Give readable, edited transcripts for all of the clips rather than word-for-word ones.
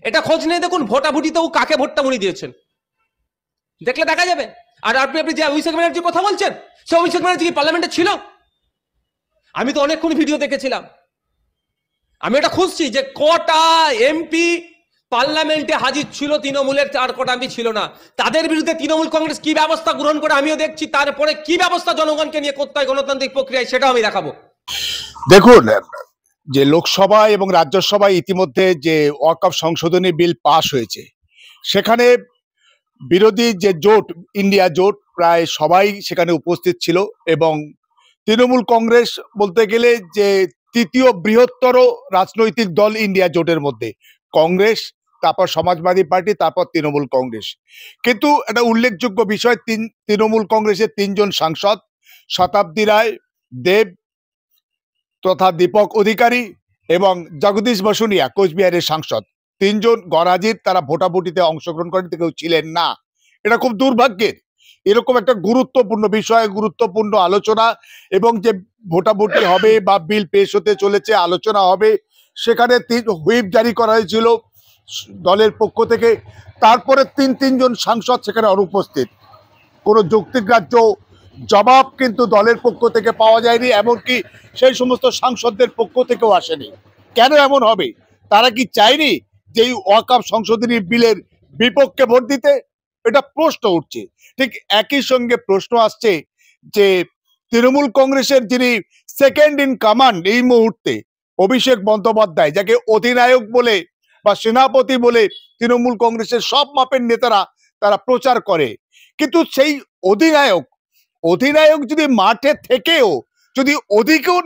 এটা খোঁজ নিয়ে দেখুন ভোটাভুটিতেও কাকে ভোটটা উনি দিয়েছেন, দেখলে দেখা যাবে। আর আপনি যে অভিষেক ব্যানার্জির কথা বলছেন, সে অভিষেক ব্যানার্জি কি পার্লামেন্টে ছিল? আমি তো অনেকক্ষণ ভিডিও দেখেছিলাম। আমি এটা খুঁজছি যে কটা এমপি পার্লামেন্টে হাজির ছিল তৃণমূলের, আর কটা এমপি ছিল না। তাদের বিরুদ্ধে তৃণমূল কংগ্রেস কি ব্যবস্থা গ্রহণ করে আমিও দেখছি, তারপরে কি ব্যবস্থা জনগণকে নিয়ে করতে হয় গণতান্ত্রিক প্রক্রিয়ায় সেটাও আমি দেখাবো। দেখুন, যে লোকসভা এবং রাজ্যসভায় ইতিমধ্যে যে ওয়াকফ সংশোধনী বিল পাশ হয়েছে, সেখানে বিরোধী যে জোট, ইন্ডিয়া জোট, প্রায় সবাই সেখানে উপস্থিত ছিল এবং তৃণমূল কংগ্রেস বলতে গেলে যে তৃতীয় বৃহত্তর রাজনৈতিক দল ইন্ডিয়া জোটের মধ্যে, কংগ্রেস, তারপর সমাজবাদী পার্টি, তারপর তৃণমূল কংগ্রেস। কিন্তু একটা উল্লেখযোগ্য বিষয়, তৃণমূল কংগ্রেসের 3জন সাংসদ, শতাব্দী রায়, দেব তথা দীপক অধিকারী এবং জগদীশ বসুনিয়া, কোচবিহারের সাংসদ, 3জন গণহাজির। তারা ভোটাভুটিতে অংশগ্রহণ করেন, কেউ ছিলেন না। এটা খুব দুর্ভাগ্যের। এরকম একটা গুরুত্বপূর্ণ বিষয়, গুরুত্বপূর্ণ আলোচনা এবং যে ভোটাভুটি হবে বা বিল পেশ হতে চলেছে, আলোচনা হবে, সেখানে হুইপ জারি করা হয়েছিল দলের পক্ষ থেকে। তারপরে তিনজন সাংসদ সেখানে অনুপস্থিত। কোনো যুক্তিগ্রাহ্য জবাব কিন্তু দলের পক্ষ থেকে পাওয়া যায়নি, এমনকি সেই সমস্ত সাংসদদের পক্ষ থেকেও আসেনি। কেন এমন হবে? তারা কি চায়নি যে এই ওয়াকফ সংশোধনী বিলের বিপক্ষে ভোট দিতে? এটা প্রশ্ন উঠছে। ঠিক একই সঙ্গে প্রশ্ন আসছে যে তৃণমূল কংগ্রেসের যিনি সেকেন্ড ইন কমান্ড এই মুহূর্তে, অভিষেক বন্দ্যোপাধ্যায়, যাকে অধিনায়ক বলে বা সেনাপতি বলে তৃণমূল কংগ্রেসের সব মাপের নেতারা তারা প্রচার করে, কিন্তু সেই অধিনায়ক যদি মাঠে থেকেও যদি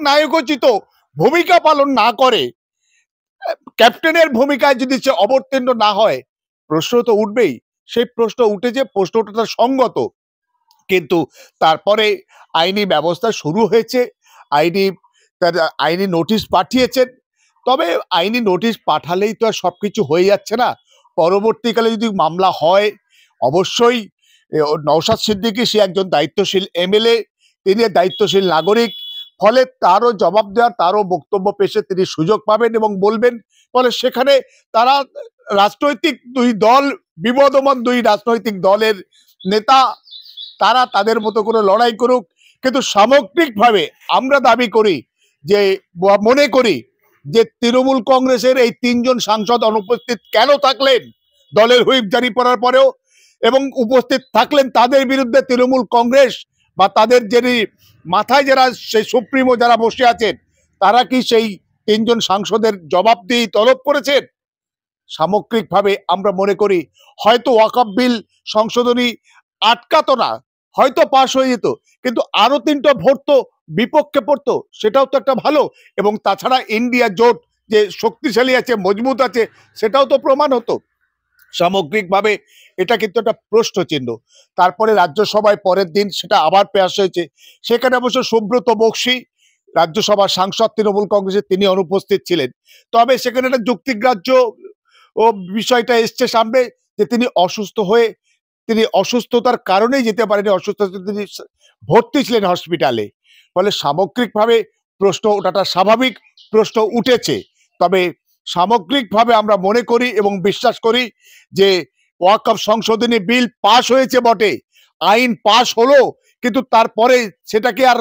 নায়কোচিত ভূমিকা পালন না করে, ক্যাপ্টেনের ভূমিকায় যদি সে অবতীর্ণ না হয়, প্রশ্ন তো উঠবেই। সেই প্রশ্ন উঠেছে, প্রশ্নটা সঙ্গত, কিন্তু তারপরে আইনি ব্যবস্থা শুরু হয়েছে। আইনি নোটিশ পাঠিয়েছেন। তবে আইনি নোটিশ পাঠালেই তো আর সবকিছু হয়ে যাচ্ছে না। পরবর্তীকালে যদি মামলা হয়, অবশ্যই নওশাদ সিদ্দিকী, সে একজন দায়িত্বশীল এমএলএ, তিনি দায়িত্বশীল নাগরিক, ফলে তারও জবাব দেওয়ার, তারও বক্তব্য পেশে তিনি সুযোগ পাবেন এবং বলবেন। ফলে সেখানে তারা রাজনৈতিক দুই দল, বিবদমান দুই রাজনৈতিক দলের নেতা, তারা তাদের মতো করে লড়াই করুক। কিন্তু সামগ্রিকভাবে আমরা দাবি করি যে, মনে করি যে তৃণমূল কংগ্রেসের এই 3জন সাংসদ অনুপস্থিত কেন থাকলেন দলের হুইপ জারি করার পরেও, এবং উপস্থিত থাকলেন তাদের বিরুদ্ধে তৃণমূল কংগ্রেস বা তাদের যিনি মাথায় যারা সেই সুপ্রিমো যারা বসে আছেন, তারা কি সেই 3জন সাংসদের জবাবদিহি তলব করেছেন? সামগ্রিকভাবে আমরা মনে করি হয়তো ওয়াকফ বিল সংশোধনী আটকাতো না, হয়তো পাশ হয়ে যেত, কিন্তু আরো 3টা ভোট তো বিপক্ষে পড়তো, সেটাও তো একটা ভালো। এবং তাছাড়া ইন্ডিয়া জোট যে শক্তিশালী আছে, মজবুত আছে, সেটাও তো প্রমাণ হতো। সামগ্রিকভাবে এটা কিন্তু একটা প্রশ্ন চিহ্ন। তারপরে রাজ্যসভায় পরের দিন সেটা আবার পেশ হয়েছে, সেখানে অবশ্য সুব্রত বক্সী, রাজ্যসভার সাংসদ তৃণমূল কংগ্রেসের, তিনি অনুপস্থিত ছিলেন। তবে সেখানে একটা যুক্তিগ্রাহ্য ও বিষয়টা এসছে সামনে যে তিনি অসুস্থতার কারণেই যেতে পারেনি, তিনি ভর্তি ছিলেন হসপিটালে। ফলে সামগ্রিকভাবে প্রশ্ন ওঠাটা স্বাভাবিক, প্রশ্ন উঠেছে। তবে সামগ্রিকভাবে আমরা মনে করি এবং বিশ্বাস করি যে ওয়াকফ সংশোধনী বিল পাশ হয়েছে বটে, আইন পাশ হলো, কিন্তু তারপরে সেটাকে আর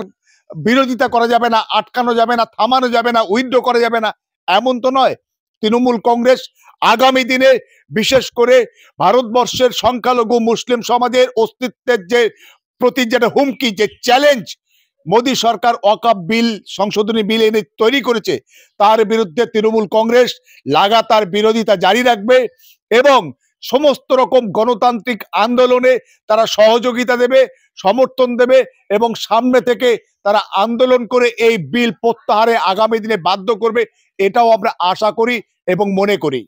বিরোধিতা করা যাবে না, আটকানো যাবে না, থামানো যাবে না, উইথড্র করা যাবে না, এমন তো নয়। তৃণমূল কংগ্রেস আগামী দিনে বিশেষ করে ভারতবর্ষের সংখ্যালঘু মুসলিম সমাজের অস্তিত্বের যে প্রতি যেটা হুমকি, যে চ্যালেঞ্জ মোদী সরকার ওয়াকফ বিল সংশোধনী বিল এনে তৈরি করেছে, তার বিরুদ্ধে তৃণমূল কংগ্রেস লাগাতার বিরোধিতা জারি রাখবে এবং সমস্ত রকম গণতান্ত্রিক আন্দোলনে তারা সহযোগিতা দেবে, সমর্থন দেবে এবং সামনে থেকে তারা আন্দোলন করে এই বিল প্রত্যাহারে আগামী দিনে বাধ্য করবে, এটাও আমরা আশা করি এবং মনে করি।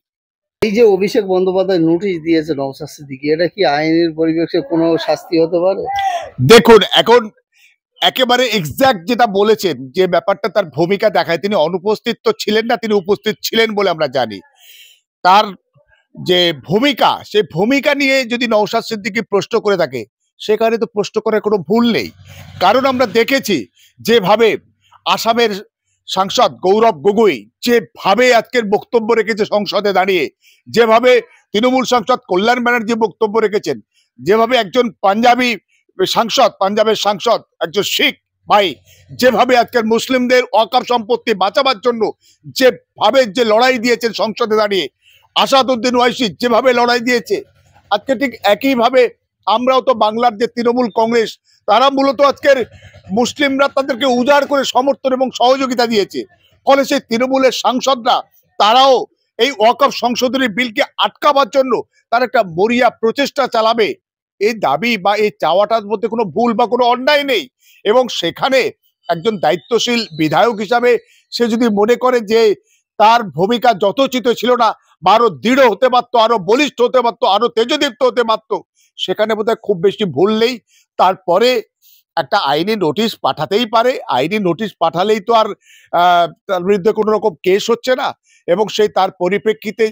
এই যে অভিষেক বন্দ্যোপাধ্যায় নোটিশ দিয়েছে নওশাদ সিদ্দিকী, এটা কি আইনের পরিপ্রেক্ষে কোনো শাস্তি হতে পারে? দেখুন, এখন একেবারে এক্সাক্ট যেটা বলেছেন, যে ব্যাপারটা তার ভূমিকা দেখায়, তিনি অনুপস্থিত তো ছিলেন না, তিনি উপস্থিত ছিলেন বলে আমরা জানি। তার যে ভূমিকা, সেই ভূমিকা নিয়ে যদি নওশাদ সিদ্দিকী প্রশ্ন করে থাকে, সেখানে তো প্রশ্ন করার কোনো ভুল নেই। কারণ আমরা দেখেছি যেভাবে আসামের সাংসদ গৌরব গগৈ যেভাবে আজকের বক্তব্য রেখেছে সংসদে দাঁড়িয়ে, যেভাবে তৃণমূল সাংসদ কল্যাণ ব্যানার্জি বক্তব্য রেখেছেন, যেভাবে একজন পাঞ্জাবি সাংসদ, পাঞ্জাবের সাংসদ একজন শিখ ভাই যেভাবে আজকের মুসলিমদের ওয়াকফ সম্পত্তি বাঁচাবার জন্য যেভাবে যে লড়াই দিয়েছেন সংসদে দাঁড়িয়ে, আসাদউদ্দিন ওয়াইসি যেভাবে লড়াই দিয়েছে, আজকে ঠিক একইভাবে আমরাও তো বাংলার যে তৃণমূল কংগ্রেস, তারা মূলত আজকের মুসলিমরা তাদেরকে উজাড় করে সমর্থন এবং সহযোগিতা দিয়েছে। ফলে সেই তৃণমূলের সাংসদরা তারাও এই ওয়াকফ সংশোধনী বিলকে আটকাবার জন্য তার একটা মরিয়া প্রচেষ্টা চালাবে, এই দাবি বা এই চাওয়াটার মধ্যে কোনো ভুল বা কোনো অন্যায় নেই। এবং সেখানে একজন দায়িত্বশীল বিধায়ক হিসাবে সে যদি মনে করে যে তার ভূমিকা যথোচিত ছিল না, বা আরো দৃঢ় হতে পারতো, আরো বলিষ্ঠ হতে পারতো, আরো তেজদীপ্ত হতে পারতো, সেখানে বোধহয় খুব বেশি ভুল নেই। তারপরে একটা আইনি নোটিশ পাঠাতেই পারে, আইনি নোটিশ পাঠালেই তো আর তার বিরুদ্ধে কোনো রকম কেস হচ্ছে না, এবং সেই তার পরিপ্রেক্ষিতে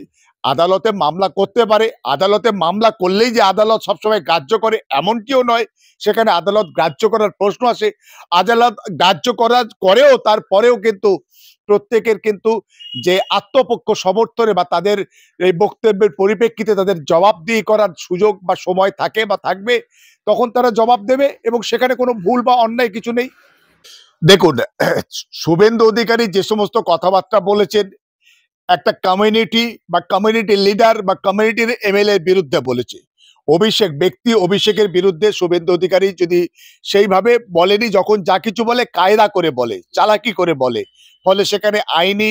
আদালতে মামলা করতে পারে। আদালতে মামলা করলেই যে আদালত সবসময় গ্রাহ্য করে এমনটিও নয়, সেখানে আদালত গ্রাহ্য করার প্রশ্ন আসে। আদালত গ্রাহ্য করেও তারপরেও কিন্তু প্রত্যেকের কিন্তু যে আত্মপক্ষ সমর্থনে বা তাদের এই বক্তব্যের পরিপ্রেক্ষিতে তাদের জবাবদিহি করার সুযোগ বা সময় থাকে বা থাকবে, তখন তারা জবাব দেবে, এবং সেখানে কোনো ভুল বা অন্যায় কিছু নেই। দেখুন, শুভেন্দু অধিকারী যে সমস্ত কথাবার্তা বলেছেন, একটা কমিউনিটি বা কমিউনিটি লিডার বা কমিউনিটির এমএলএ বিরুদ্ধে বলেছে। অভিষেকের বিরুদ্ধে শুভেন্দু অধিকারী যদি সেইভাবে বলেনি, যখন যা কিছু বলে কায়দা করে বলে, চালাকি করে বলে, ফলে সেখানে আইনি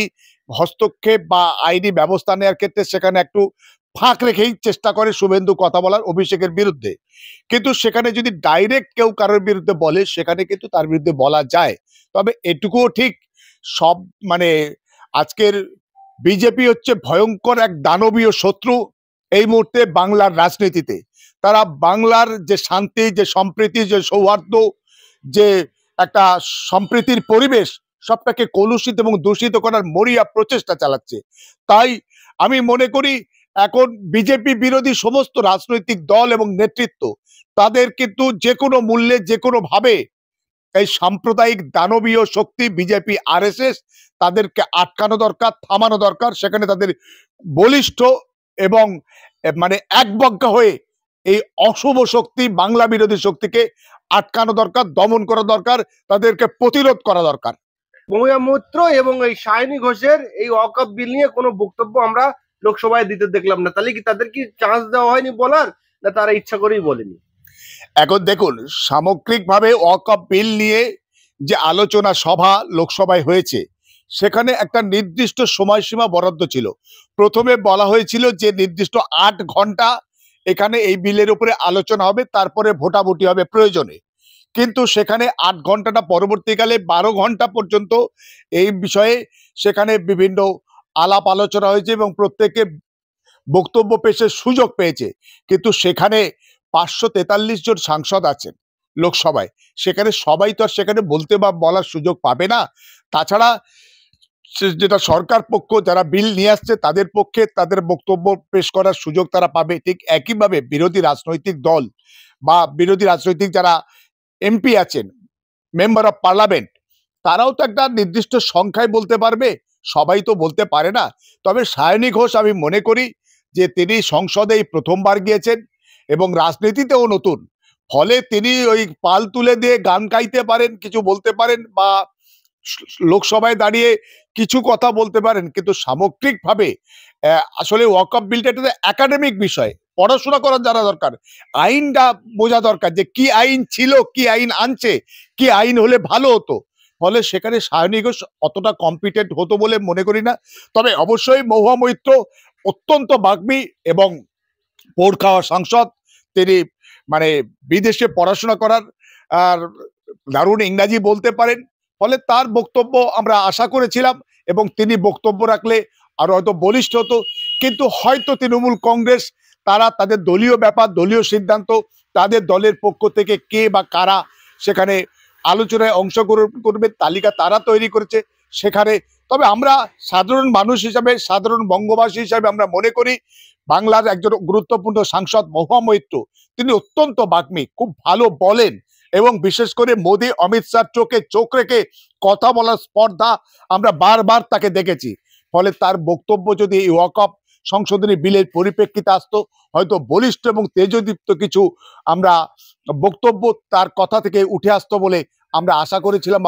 হস্তক্ষেপ বা আইনি ব্যবস্থা নেওয়ার ক্ষেত্রে সেখানে একটু ফাঁক রেখেই চেষ্টা করে শুভেন্দু কথা বলার অভিষেকের বিরুদ্ধে। কিন্তু সেখানে যদি ডাইরেক্ট কেউ কারোর বিরুদ্ধে বলে, সেখানে কিন্তু তার বিরুদ্ধে বলা যায়। তবে এটুকুও ঠিক, সব মানে আজকের বিজেপি হচ্ছে ভয়ঙ্কর এক দানবীয় শত্রু এই মুহূর্তে বাংলার রাজনীতিতে। তারা বাংলার যে শান্তি, যে সম্প্রীতি, যে সৌহার্দ্য, যে একটা সম্প্রীতির পরিবেশ, সবটাকে কলুষিত এবং দূষিত করার মরিয়া প্রচেষ্টা চালাচ্ছে। তাই আমি মনে করি এখন বিজেপি বিরোধী সমস্ত রাজনৈতিক দল এবং নেতৃত্ব, তাদের কিন্তু যে কোনো মূল্যে যে কোনো ভাবে এই সাম্প্রদায়িক দানবীয় শক্তি বিজেপি আরএসএস, তাদেরকে আটকানো দরকার, থামানো দরকার। সেখানে তাদের বলিষ্ঠ এবং মানে একবজ্ঞা হয়ে এই অশুভ শক্তি, বাংলা বিরোধী শক্তিকে আটকানো দরকার, দমন করা দরকার, তাদেরকে প্রতিরোধ করা দরকার। মৌয়া মৈত্র এবং এই সায়নী ঘোষের এই ওয়াকফ বিল নিয়ে কোনো বক্তব্য আমরা লোকসভায় দিতে দেখলাম না। তাহলে কি তাদের কি চান্স দেওয়া হয়নি বলার, না তারা ইচ্ছা করেই বলেনি? এখন দেখুন, সামগ্রিকভাবে ওয়াকফ বিল নিয়ে যে আলোচনা সভা লোকসভায় হয়েছে, সেখানে একটা নির্দিষ্ট সময়সীমা বরাদ্দ ছিল। প্রথমে বলা হয়েছিল যে নির্দিষ্ট 8 ঘন্টা এখানে এই বিলের উপরে আলোচনা হবে, তারপরে ভোটাভুটি হবে প্রয়োজনে। কিন্তু সেখানে 8 ঘন্টাটা পরবর্তীকালে 12 ঘন্টা পর্যন্ত এই বিষয়ে সেখানে বিভিন্ন আলাপ আলোচনা হয়েছে এবং প্রত্যেকে বক্তব্য পেশের সুযোগ পেয়েছে। কিন্তু সেখানে 543 জন সাংসদ আছেন লোকসভায়, সেখানে সবাই তো আর সেখানে বলতে বা বলার সুযোগ পাবে না। তাছাড়া যেটা সরকার পক্ষ যারা বিল নিয়ে আসছে, তাদের পক্ষে তাদের বক্তব্য পেশ করার সুযোগ তারা পাবে। ঠিক একইভাবে বিরোধী রাজনৈতিক দল বা বিরোধী রাজনৈতিক যারা এমপি আছেন, মেম্বার অফ পার্লামেন্ট, তারাও তো একটা নির্দিষ্ট সংখ্যায় বলতে পারবে, সবাই তো বলতে পারে না। তবে সায়নী ঘোষ আমি মনে করি যে তিনি সংসদে এই প্রথমবার গিয়েছেন এবং রাজনীতিতেও নতুন, ফলে তিনি ওই পাল তুলে দিয়ে গান গাইতে পারেন, কিছু বলতে পারেন, বা লোকসভায় দাঁড়িয়ে কিছু কথা বলতে পারেন। কিন্তু সামগ্রিকভাবে আসলে ওয়াকফ বিলটা একটা একাডেমিক বিষয়, পড়াশোনা করার জানা দরকার, আইনটা বোঝা দরকার যে কি আইন ছিল, কি আইন আনছে, কি আইন হলে ভালো হতো। ফলে সেখানে সায়নী ঘোষ অতটা কম্পিটেন্ট হতো বলে মনে করি না। তবে অবশ্যই মহুয়া মৈত্র অত্যন্ত বাগ্মী এবং পোড় খাওয়া সাংসদ, তিনি মানে বিদেশে পড়াশোনা করার আর দারুণ ইংরাজি বলতে পারেন। ফলে তার বক্তব্য আমরা আশা করেছিলাম এবং তিনি বক্তব্য রাখলে আরো হয়তো বলিষ্ঠ হতো। কিন্তু হয়তো তৃণমূল কংগ্রেস তারা তাদের দলীয় ব্যাপার, দলীয় সিদ্ধান্ত, তাদের দলের পক্ষ থেকে কে বা কারা সেখানে আলোচনায় অংশগ্রহণ করবে তালিকা তারা তৈরি করেছে সেখানে। তবে আমরা সাধারণ মানুষ হিসাবে, সাধারণ বঙ্গবাসী হিসাবে আমরা মনে করি বাংলার একজন গুরুত্বপূর্ণ সাংসদ মহুয়া মৈত্র, তিনি অত্যন্ত বাগ্মী, খুব ভালো বলেন এবং বিশেষ করে মোদী অমিত শাহ চোখে চোখ রেখে কথা বলার স্পর্ধা আমরা বারবার তাকে দেখেছি। ফলে তার বক্তব্য যদি এই ওয়াকফ সংশোধনী বিলের পরিপ্রেক্ষিতে আসতো, হয়তো বলিষ্ঠ এবং তেজদীপ্ত কিছু আমরা বক্তব্য তার কথা থেকে উঠে আসতো বলে আমরা আশা করেছিলাম।